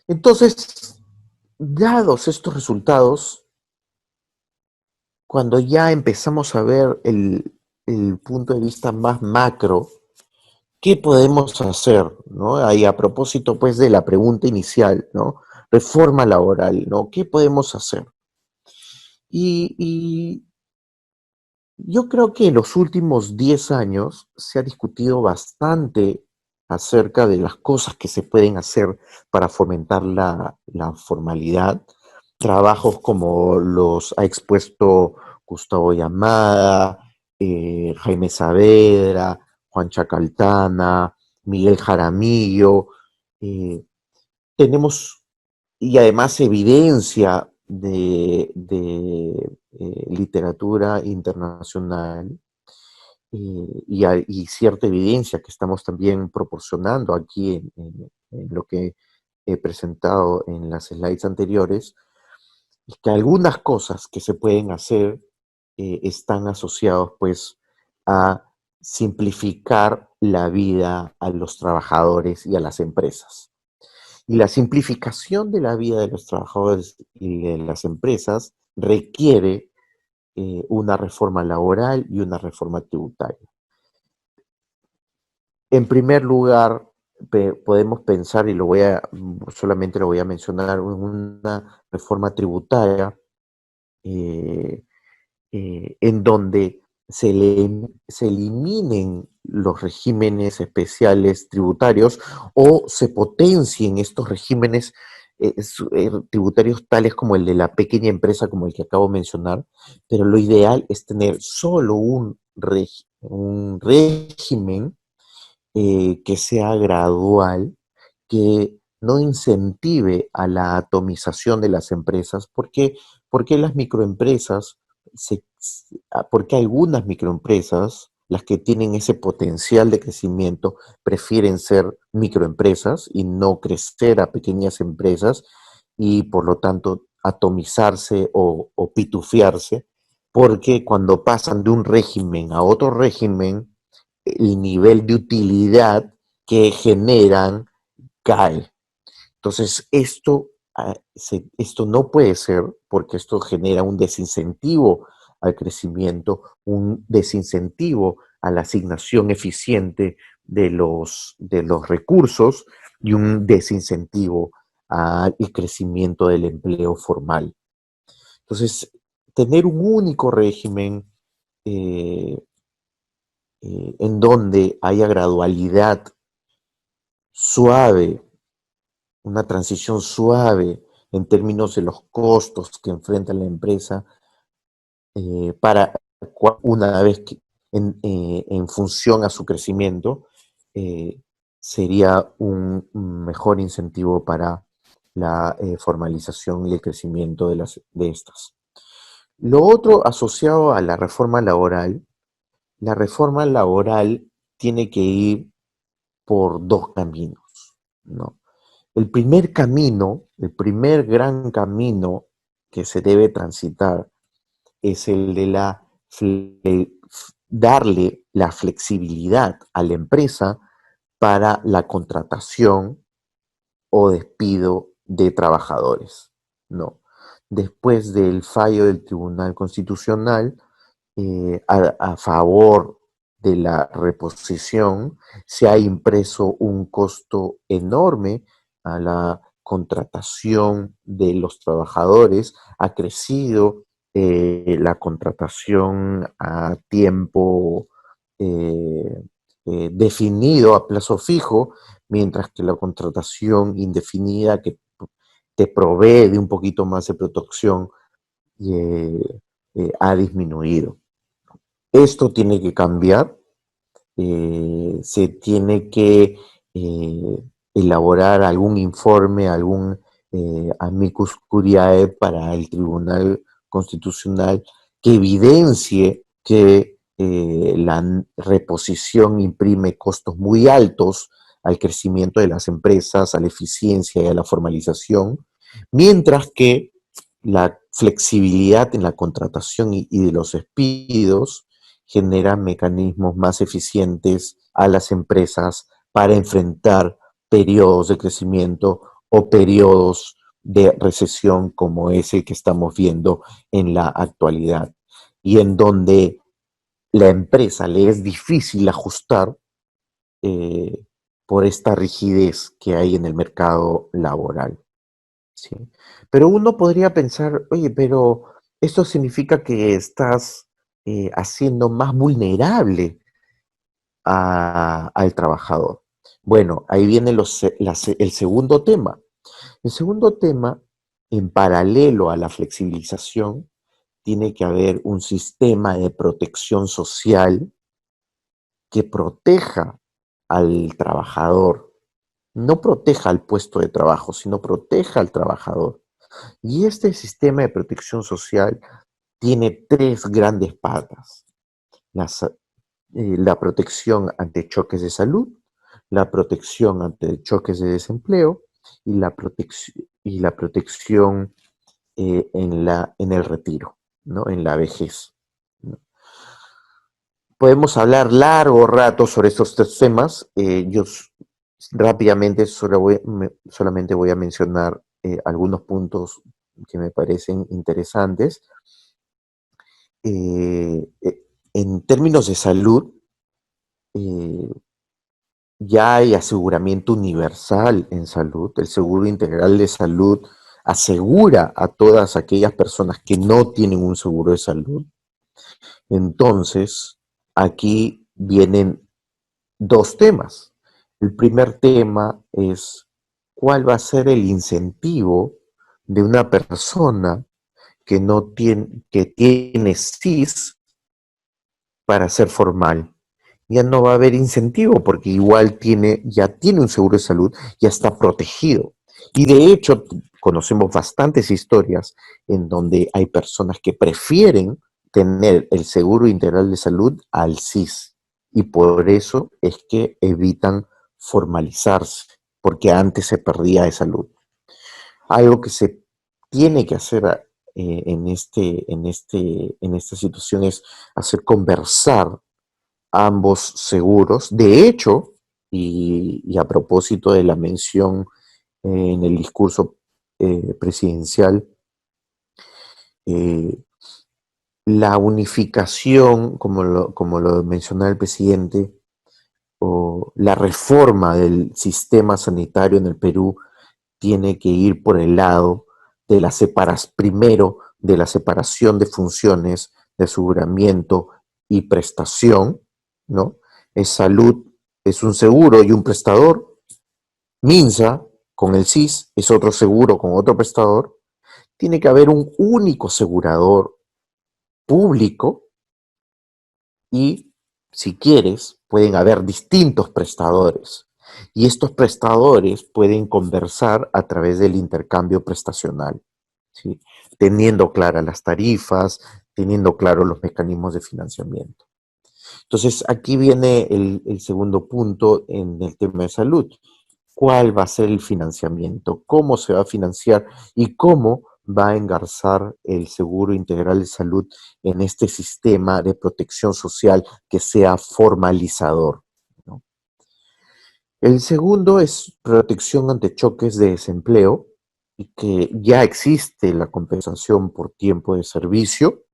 Entonces, dados estos resultados, cuando ya empezamos a ver el punto de vista más macro, ¿qué podemos hacer? ¿No? Ahí a propósito pues de la pregunta inicial, ¿no? Reforma laboral, ¿no? ¿Qué podemos hacer? Y yo creo que en los últimos 10 años se ha discutido bastante acerca de las cosas que se pueden hacer para fomentar la formalidad. Trabajos como los ha expuesto Gustavo Llamada, Jaime Saavedra, Juan Chacaltana, Miguel Jaramillo. eh, Tenemos y además evidencia de literatura internacional y cierta evidencia que estamos también proporcionando aquí en lo que he presentado en las slides anteriores, es que algunas cosas que se pueden hacer están asociados pues a simplificar la vida a los trabajadores y a las empresas. Y la simplificación de la vida de los trabajadores y de las empresas requiere una reforma laboral y una reforma tributaria. En primer lugar, podemos pensar, y solamente lo voy a mencionar, en una reforma tributaria eh, en donde se eliminen los regímenes especiales tributarios o se potencien estos regímenes tributarios tales como el de la pequeña empresa, como el que acabo de mencionar, pero lo ideal es tener solo un régimen que sea gradual, que no incentive a la atomización de las empresas. ¿Por qué las microempresas, porque algunas microempresas, las que tienen ese potencial de crecimiento, prefieren ser microempresas y no crecer a pequeñas empresas y por lo tanto atomizarse o pitufiarse? Porque cuando pasan de un régimen a otro régimen, el nivel de utilidad que generan cae. Entonces, esto no puede ser porque esto genera un desincentivo al crecimiento, un desincentivo a la asignación eficiente de los recursos y un desincentivo al crecimiento del empleo formal. Entonces, tener un único régimen eh, en donde haya gradualidad suave, una transición suave en términos de los costos que enfrenta la empresa para una vez que en función a su crecimiento, eh, sería un mejor incentivo para la formalización y el crecimiento de estas. Lo otro asociado a la reforma laboral tiene que ir por dos caminos, ¿no? El primer gran camino que se debe transitar es el de darle la flexibilidad a la empresa para la contratación o despido de trabajadores, ¿no? Después del fallo del Tribunal Constitucional, a favor de la reposición, se ha impreso un costo enorme a la contratación de los trabajadores, ha crecido la contratación a tiempo eh, definido, a plazo fijo, mientras que la contratación indefinida que te provee de un poquito más de protección ha disminuido. Esto tiene que cambiar, se tiene que elaborar algún informe, algún amicus curiae para el Tribunal Constitucional que evidencie que la reposición imprime costos muy altos al crecimiento de las empresas, a la eficiencia y a la formalización, mientras que la flexibilidad en la contratación y de los despidos genera mecanismos más eficientes a las empresas para enfrentar periodos de crecimiento o periodos de recesión como ese que estamos viendo en la actualidad y en donde la empresa le es difícil ajustar eh, por esta rigidez que hay en el mercado laboral. ¿Sí? Pero uno podría pensar, oye, pero esto significa que estás haciendo más vulnerable al trabajador. Bueno, ahí viene el segundo tema. El segundo tema, en paralelo a la flexibilización, tiene que haber un sistema de protección social que proteja al trabajador, no proteja al puesto de trabajo, sino proteja al trabajador. Y este sistema de protección social tiene tres grandes patas. La protección ante choques de salud, la protección ante choques de desempleo y la protección en el retiro, ¿no? En la vejez. ¿No? Podemos hablar largo rato sobre estos tres temas. Rápidamente solamente voy a mencionar algunos puntos que me parecen interesantes. En términos de salud, eh, ya hay aseguramiento universal en salud. El Seguro Integral de Salud asegura a todas aquellas personas que no tienen un seguro de salud. Entonces, aquí vienen dos temas. El primer tema es cuál va a ser el incentivo de una persona que no tiene, que tiene CIS para ser formal. Ya no va a haber incentivo porque igual ya tiene un seguro de salud, ya está protegido. Y de hecho, conocemos bastantes historias en donde hay personas que prefieren tener el seguro integral de salud al CIS. Y por eso es que evitan formalizarse, porque antes se perdía de salud. Algo que se tiene que hacer en esta situación es hacer conversar ambos seguros. De hecho, y a propósito de la mención en el discurso presidencial, eh, la unificación, como lo mencionaba el presidente, o la reforma del sistema sanitario en el Perú tiene que ir por el lado de primero de la separación de funciones de aseguramiento y prestación, ¿no? Es salud, es un seguro y un prestador. Minsa, con el CIS, es otro seguro con otro prestador. Tiene que haber un único asegurador público y, si quieres, pueden haber distintos prestadores. Y estos prestadores pueden conversar a través del intercambio prestacional, ¿sí? Teniendo claras las tarifas, teniendo claros los mecanismos de financiamiento. Entonces, aquí viene el segundo punto en el tema de salud. ¿Cuál va a ser el financiamiento? ¿Cómo se va a financiar? ¿Y cómo va a engarzar el Seguro Integral de Salud en este sistema de protección social que sea formalizador, ¿no? El segundo es protección ante choques de desempleo y que ya existe la compensación por tiempo de servicio.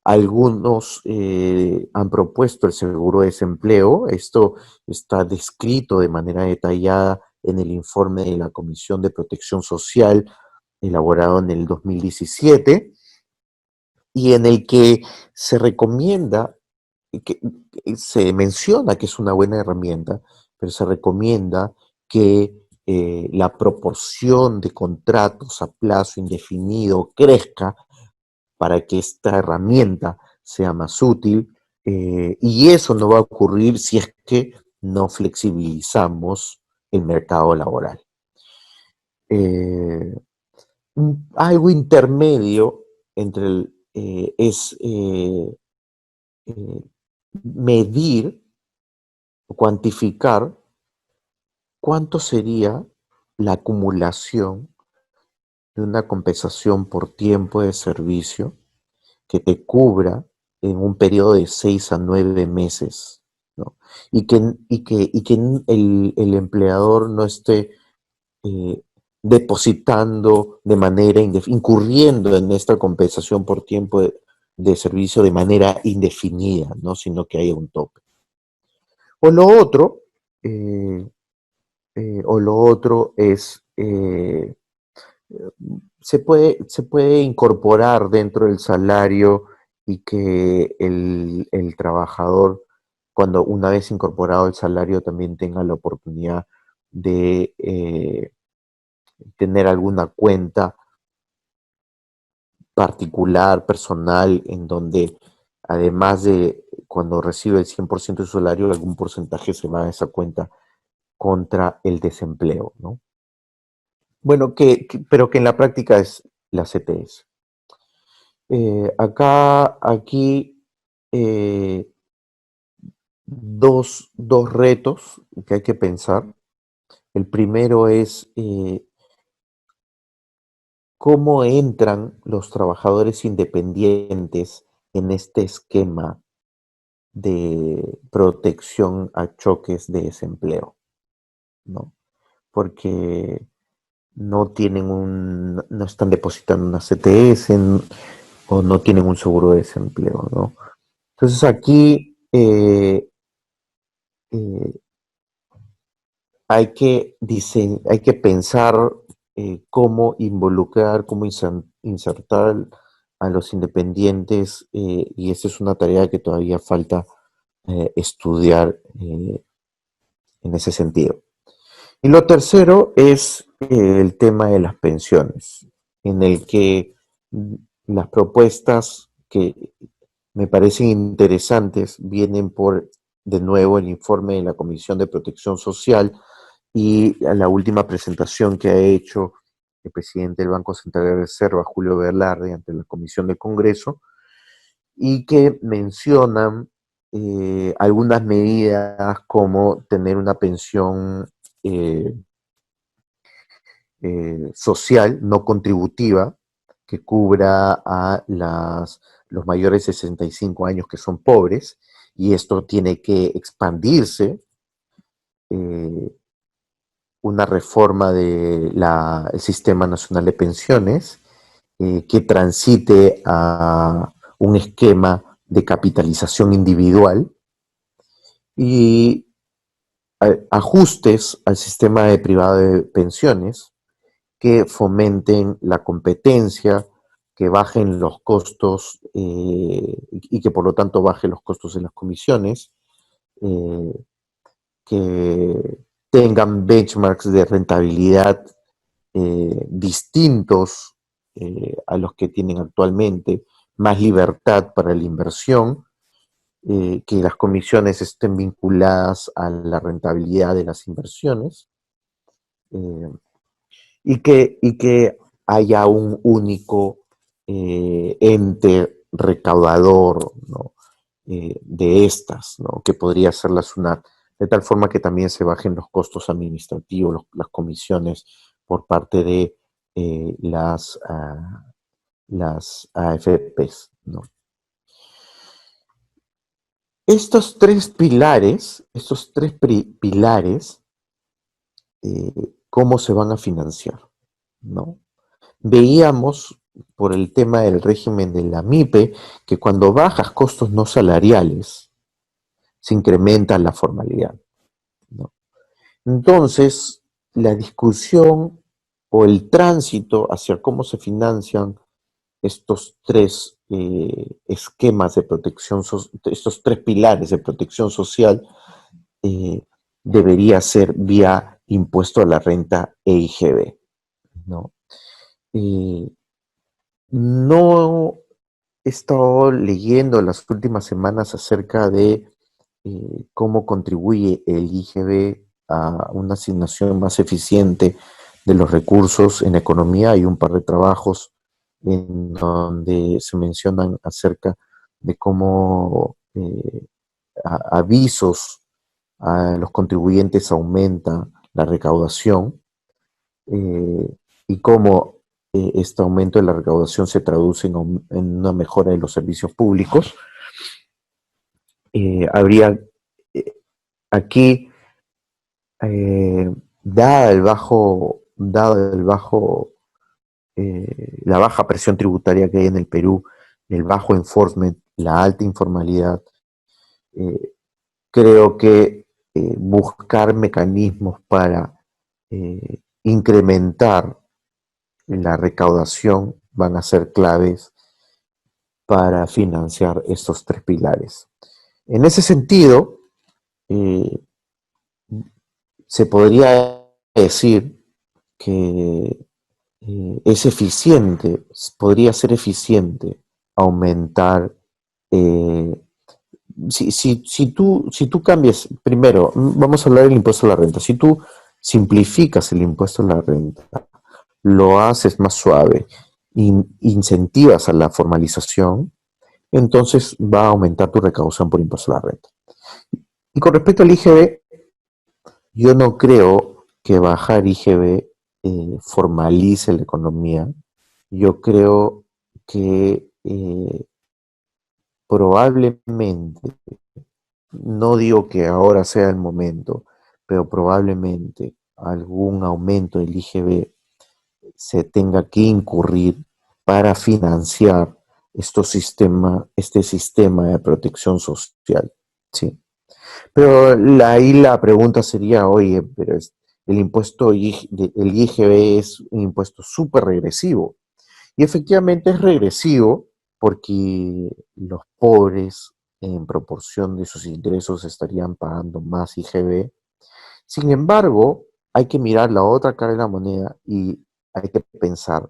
Algunos han propuesto el seguro de desempleo. Esto está descrito de manera detallada en el informe de la Comisión de Protección Social elaborado en el 2017 y en el que se recomienda, que se menciona que es una buena herramienta, pero se recomienda que la proporción de contratos a plazo indefinido crezca para que esta herramienta sea más útil, y eso no va a ocurrir si es que no flexibilizamos el mercado laboral. Eh, Algo intermedio entre es eh, medir o cuantificar cuánto sería la acumulación de una compensación por tiempo de servicio que te cubra en un periodo de 6 a 9 meses, ¿no? Y que el empleador no esté eh, depositando de manera, incurriendo en esta compensación por tiempo de servicio de manera indefinida, ¿no? Sino que haya un tope. O lo otro, eh, es, se puede incorporar dentro del salario y que el trabajador, cuando una vez incorporado el salario, también tenga la oportunidad de tener alguna cuenta particular, personal, en donde además de cuando recibe el 100% de su salario, algún porcentaje se va a esa cuenta contra el desempleo, ¿no? Bueno, pero que en la práctica es la CTS. Aquí, eh, dos retos que hay que pensar. El primero es cómo entran los trabajadores independientes en este esquema de protección a choques de desempleo, ¿no? Porque no están depositando una CTS o no tienen un seguro de desempleo, ¿no? Entonces aquí eh, hay que pensar cómo involucrar, cómo insertar a los independientes, y esa es una tarea que todavía falta estudiar en ese sentido. Y lo tercero es el tema de las pensiones, en el que las propuestas que me parecen interesantes vienen por, de nuevo, el informe de la Comisión de Protección Social y a la última presentación que ha hecho el presidente del Banco Central de Reserva, Julio Velarde, ante la Comisión del Congreso, y que mencionan algunas medidas como tener una pensión eh, social no contributiva que cubra a los mayores de 65 años que son pobres, y esto tiene que expandirse, eh, una reforma del Sistema Nacional de Pensiones que transite a un esquema de capitalización individual y ajustes al sistema de privado de pensiones que fomenten la competencia, que bajen los costos y que por lo tanto bajen los costos de las comisiones, eh, que tengan benchmarks de rentabilidad distintos a los que tienen actualmente, más libertad para la inversión, que las comisiones estén vinculadas a la rentabilidad de las inversiones, eh, y que haya un único ente recaudador, ¿no? De estas, ¿no? Que podría ser la SUNAT, de tal forma que también se bajen los costos administrativos, las comisiones por parte de las AFPs, ¿no? Estos tres pilares, ¿cómo se van a financiar? ¿No? Veíamos por el tema del régimen de la MIPE que cuando bajas costos no salariales se incrementa la formalidad, ¿no? Entonces, la discusión o el tránsito hacia cómo se financian estos tres esquemas de protección, estos tres pilares de protección social, eh, debería ser vía impuesto a la renta e IGB, ¿no? Eh, no he estado leyendo las últimas semanas acerca de cómo contribuye el IGB a una asignación más eficiente de los recursos en economía. Hay un par de trabajos en donde se mencionan acerca de cómo avisos a los contribuyentes aumenta la recaudación, eh, y cómo este aumento de la recaudación se traduce en una mejora de los servicios públicos. Habría aquí, dada el bajo dado la baja presión tributaria que hay en el Perú, el bajo enforcement, la alta informalidad, eh, creo que buscar mecanismos para incrementar la recaudación van a ser claves para financiar estos tres pilares. En ese sentido, eh, se podría decir que es eficiente, podría ser eficiente aumentar, eh, si tú cambias, primero, vamos a hablar del impuesto a la renta, si tú simplificas el impuesto a la renta, lo haces más suave, incentivas a la formalización, entonces va a aumentar tu recaudación por impuesto a la renta. Y con respecto al IGB, yo no creo que bajar IGB formalice la economía. Yo creo que probablemente, no digo que ahora sea el momento, pero probablemente algún aumento del IGB se tenga que incurrir para financiar este sistema de protección social. ¿Sí? Pero ahí la pregunta sería, oye, pero el el IGB es un impuesto súper regresivo. Y efectivamente es regresivo porque los pobres en proporción de sus ingresos estarían pagando más IGB. Sin embargo, hay que mirar la otra cara de la moneda y hay que pensar